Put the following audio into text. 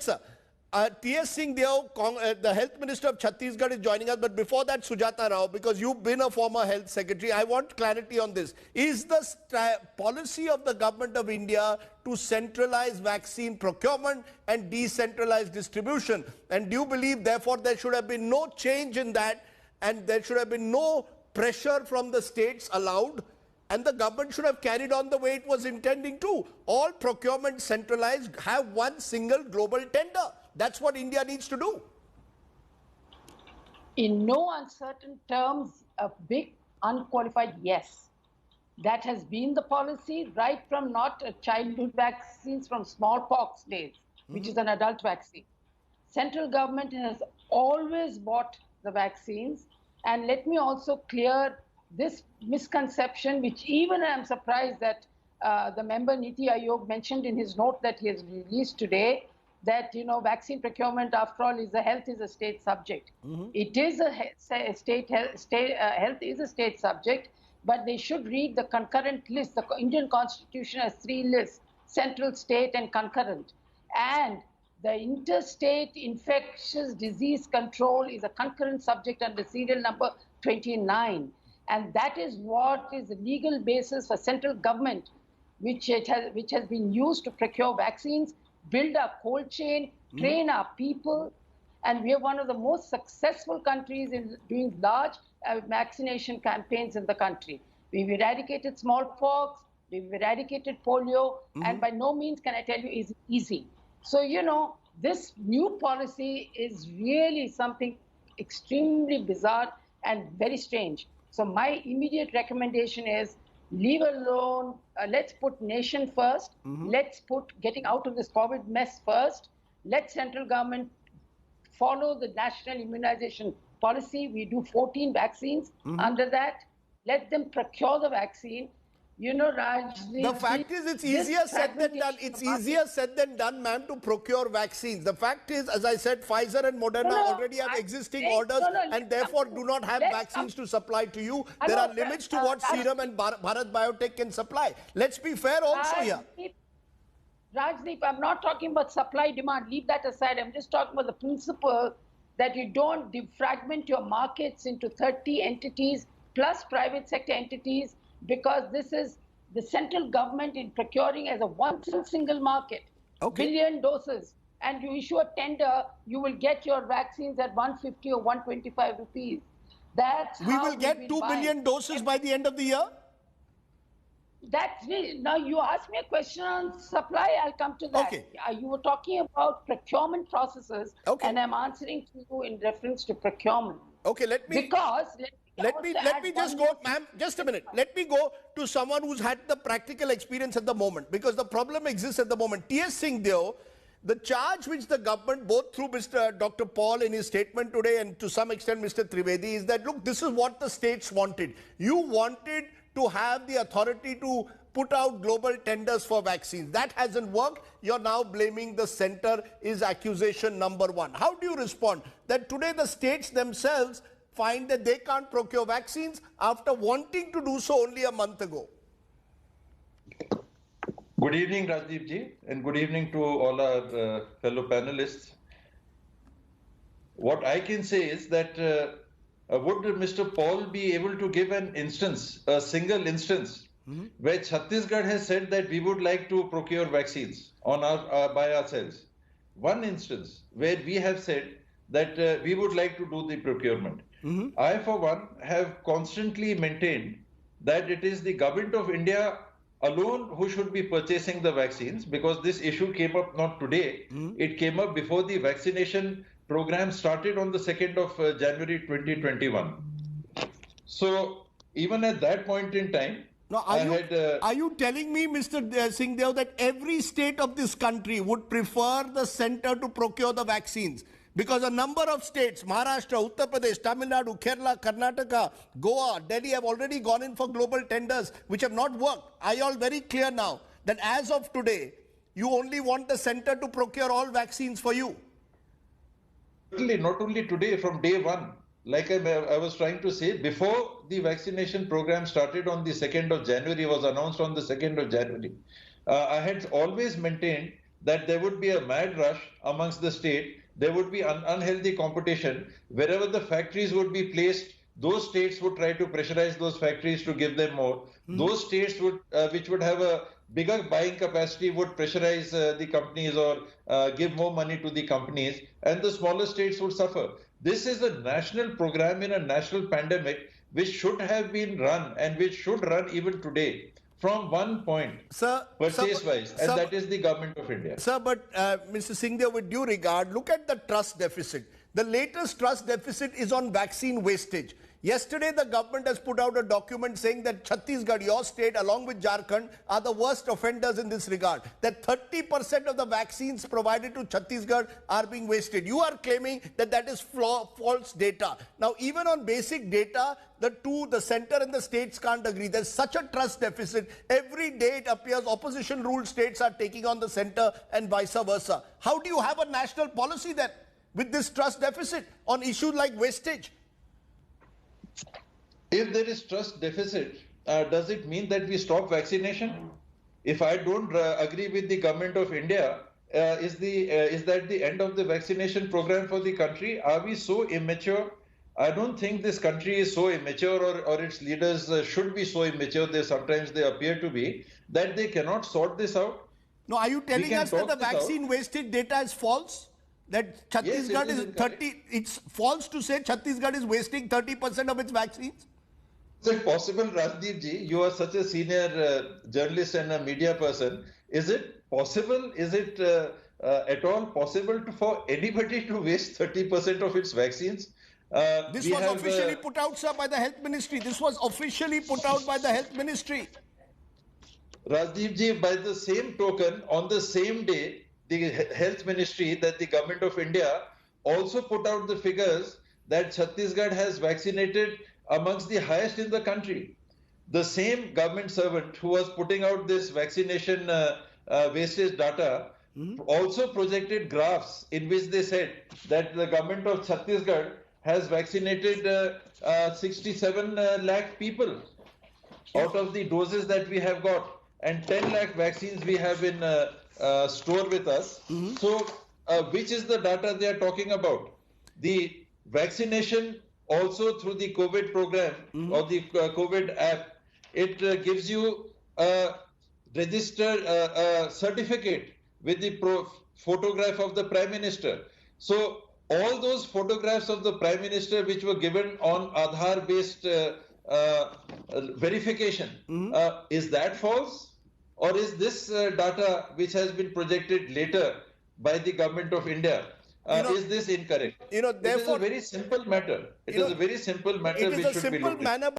sir. T.S. Singh Deo, the Health Minister of Chhattisgarh, is joining us. But before that, Sujata Rao, because you've been a former Health Secretary, I want clarity on this. Is the policy of the Government of India to centralize vaccine procurement and decentralize distribution? And do you believe, therefore, there should have been no change in that and there should have been no pressure from the states allowed? And the government should have carried on the way it was intending to. All procurement centralized, have one single global tender. That's what India needs to do. In no uncertain terms, a big unqualified yes. That has been the policy right from not childhood vaccines from smallpox days, which is an adult vaccine. Central government has always bought the vaccines. And let me also clear this misconception, which even I am surprised that the member Niti Aayog mentioned in his note that he has released today, that vaccine procurement, after all, health is a state subject. It is health is a state subject, but they should read the concurrent list. The Indian Constitution has 3 lists: central, state, and concurrent. And the interstate infectious disease control is a concurrent subject under serial number 29. And that is what is the legal basis for central government, which has been used to procure vaccines, build a cold chain, train our people. And we are one of the most successful countries in doing large vaccination campaigns in the country. We've eradicated smallpox, we've eradicated polio, and by no means can I tell you is easy. So, this new policy is really something extremely bizarre and very strange. So my immediate recommendation is leave alone. Let's put nation first. Let's put getting out of this COVID mess first. Let central government follow the national immunization policy. We do 14 vaccines under that. Let them procure the vaccine. Raj, the fact is, it's easier said than done. It's easier said than done, ma'am, to procure vaccines. The fact is, as I said, Pfizer and Moderna already have existing orders and therefore do not have vaccines to supply to you. There are limits to what Serum and Bharat Biotech can supply. Let's be fair also here. Rajdeep, I'm not talking about supply demand. Leave that aside. I'm just talking about the principle that you don't defragment your markets into 30 entities plus private sector entities, because this is the central government in procuring as a one single market, billion doses, and you issue a tender, you will get your vaccines at 150 or 125 rupees. That's we will get 2 billion doses by the end of the year? Now you asked me a question on supply, I'll come to that. You were talking about procurement processes, and I'm answering to you in reference to procurement. Let me just go, ma'am, just a minute. Let me go to someone who's had the practical experience at the moment, because the problem exists at the moment. T.S. Singh Deo, the charge which the government, both through Dr. Paul in his statement today and to some extent Mr. Trivedi, is that, look, this is what the states wanted. You wanted to have the authority to put out global tenders for vaccines. That hasn't worked. You're now blaming the center, is accusation number 1. How do you respond that today the states themselves find that they can't procure vaccines after wanting to do so only a month ago? Good evening, Rajdeep ji, and good evening to all our fellow panelists. What I can say is that would Mr. Paul be able to give an instance, a single instance, where Chhattisgarh has said that we would like to procure vaccines on by ourselves? One instance where we have said that we would like to do the procurement. I, for one, have constantly maintained that it is the government of India alone who should be purchasing the vaccines, because this issue came up not today. It came up before the vaccination program started on the 2nd of January 2021. So even at that point in time, now, are you telling me, Mr. Singh Deo, that every state of this country would prefer the center to procure the vaccines? Because a number of states, Maharashtra, Uttar Pradesh, Tamil Nadu, Kerala, Karnataka, Goa, Delhi, have already gone in for global tenders which have not worked. Are you all very clear now that as of today, you only want the center to procure all vaccines for you? Certainly, not only today, from day one. Like I was trying to say, before the vaccination program started on the 2nd of January, was announced on the 2nd of January, I had always maintained that there would be a mad rush amongst the state. There would be unhealthy competition. Wherever the factories would be placed, those states would try to pressurize those factories to give them more. Those states would, which would have a bigger buying capacity, would pressurize the companies or give more money to the companies, and the smaller states would suffer. This is a national program in a national pandemic which should have been run and which should run even today from one point, purchase-wise, and that is the government of India. Sir, but Mr. Singhdeo, with due regard, look at the trust deficit. The latest trust deficit is on vaccine wastage. Yesterday, the government has put out a document saying that Chhattisgarh, your state, along with Jharkhand, are the worst offenders in this regard. That 30% of the vaccines provided to Chhattisgarh are being wasted. You are claiming that that is false data. Now, even on basic data, the center and the states can't agree. There's such a trust deficit. Every day it appears opposition-ruled states are taking on the center and vice versa. How do you have a national policy then with this trust deficit on issues like wastage? If there is trust deficit, does it mean that we stop vaccination? If I don't agree with the government of India, is that the end of the vaccination program for the country? Are we so immature? I don't think this country is so immature, or its leaders should be so immature, sometimes they appear to be, that they cannot sort this out. No, are you telling us that the vaccine wastage data is false? That Chhattisgarh is 30, it's false to say Chhattisgarh is wasting 30% of its vaccines? Is it possible, Rajdeep ji? You are such a senior journalist and a media person. Is it possible? Is it at all possible for anybody to waste 30% of its vaccines? This was officially put out, sir, by the Health Ministry. This was officially put out by the Health Ministry. Rajdeep ji, by the same token, on the same day, the Health Ministry, that the government of India also put out the figures that Chhattisgarh has vaccinated amongst the highest in the country. The same government servant who was putting out this vaccination wastage data also projected graphs in which they said that the government of Chhattisgarh has vaccinated 67 lakh people out of the doses that we have got, and 10 lakh vaccines we have in store with us. So, which is the data they are talking about? The vaccination also through the COVID program or the COVID app, it gives you a registered certificate with the photograph of the Prime Minister. So, all those photographs of the Prime Minister which were given on Aadhaar-based verification, is that false? Or is this data which has been projected later by the government of India, is this incorrect? Therefore, it is a very simple matter. It is a very simple matter which should be looked at.